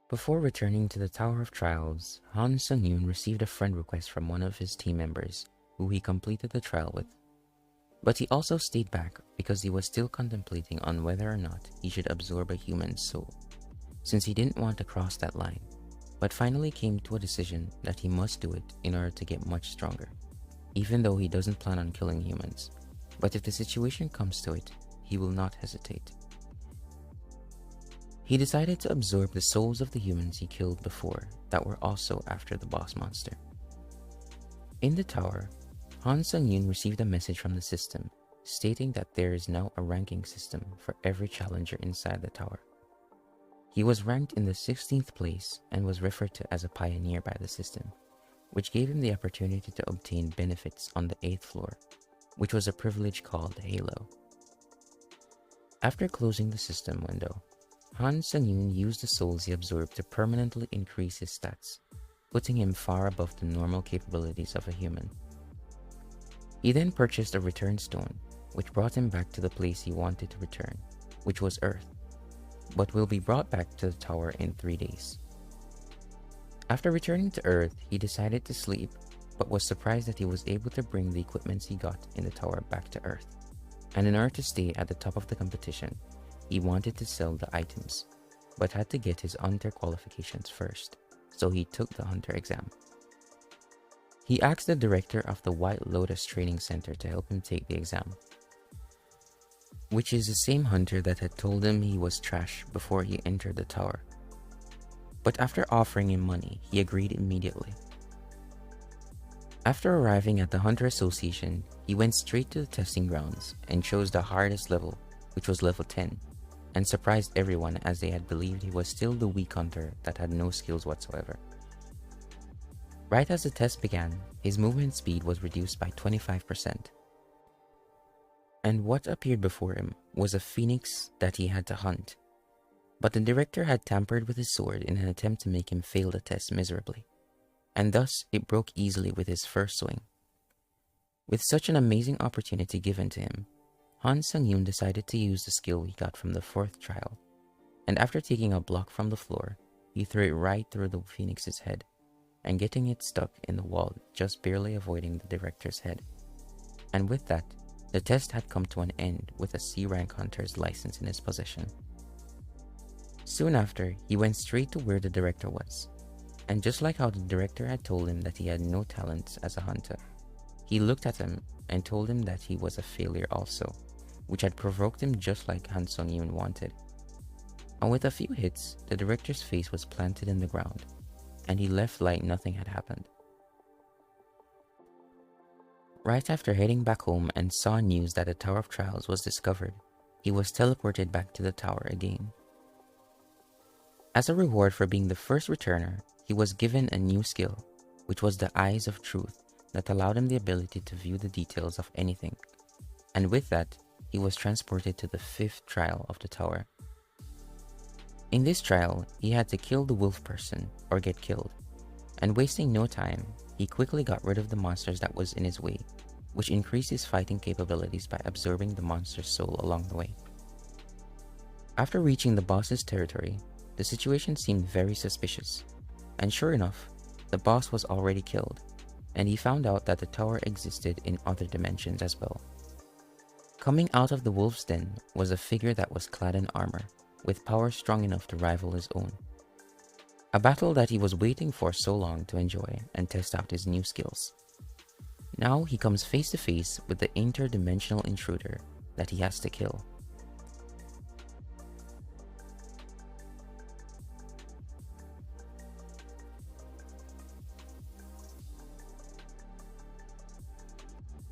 Before returning to the Tower of Trials, Han Sung-yoon received a friend request from one of his team members, who he completed the trial with. But he also stayed back because he was still contemplating on whether or not he should absorb a human soul, since he didn't want to cross that line, but finally came to a decision that he must do it in order to get much stronger, even though he doesn't plan on killing humans. But if the situation comes to it, he will not hesitate. He decided to absorb the souls of the humans he killed before that were also after the boss monster. In the tower, Han Sung-yoon received a message from the system stating that there is now a ranking system for every challenger inside the tower. He was ranked in the 16th place and was referred to as a pioneer by the system, which gave him the opportunity to obtain benefits on the 8th floor, which was a privilege called Halo. After closing the system window, Han Sung-yoon used the souls he absorbed to permanently increase his stats, putting him far above the normal capabilities of a human. He then purchased a return stone, which brought him back to the place he wanted to return, which was Earth, but will be brought back to the tower in 3 days. After returning to Earth, he decided to sleep, but was surprised that he was able to bring the equipments he got in the tower back to Earth. And in order to stay at the top of the competition, he wanted to sell the items, but had to get his hunter qualifications first, so he took the hunter exam. He asked the director of the White Lotus Training Center to help him take the exam, which is the same hunter that had told him he was trash before he entered the tower. But after offering him money, he agreed immediately. After arriving at the Hunter Association, he went straight to the testing grounds and chose the hardest level, which was level 10, and surprised everyone as they had believed he was still the weak hunter that had no skills whatsoever. Right as the test began, his movement speed was reduced by 25%. And what appeared before him was a phoenix that he had to hunt. But the director had tampered with his sword in an attempt to make him fail the test miserably, and thus it broke easily with his first swing. With such an amazing opportunity given to him, Han Sung-yoon decided to use the skill he got from the 4th trial, and after taking a block from the floor, he threw it right through the phoenix's head, and getting it stuck in the wall, just barely avoiding the director's head. And with that, the test had come to an end with a C-rank hunter's license in his possession. Soon after, he went straight to where the director was, and just like how the director had told him that he had no talents as a hunter, he looked at him and told him that he was a failure also, which had provoked him just like Han Sung-yoon wanted. And with a few hits, the director's face was planted in the ground, and he left like nothing had happened. Right after heading back home and saw news that the Tower of Trials was discovered, he was teleported back to the tower again. As a reward for being the first returner, he was given a new skill, which was the Eyes of Truth, that allowed him the ability to view the details of anything. And with that, he was transported to the 5th trial of the tower. In this trial, he had to kill the wolf person or get killed, and wasting no time, he quickly got rid of the monsters that was in his way, which increased his fighting capabilities by absorbing the monster's soul along the way. After reaching the boss's territory, the situation seemed very suspicious, and sure enough, the boss was already killed, and he found out that the tower existed in other dimensions as well. Coming out of the wolf's den was a figure that was clad in armor, with power strong enough to rival his own. A battle that he was waiting for so long to enjoy and test out his new skills. Now he comes face to face with the interdimensional intruder that he has to kill.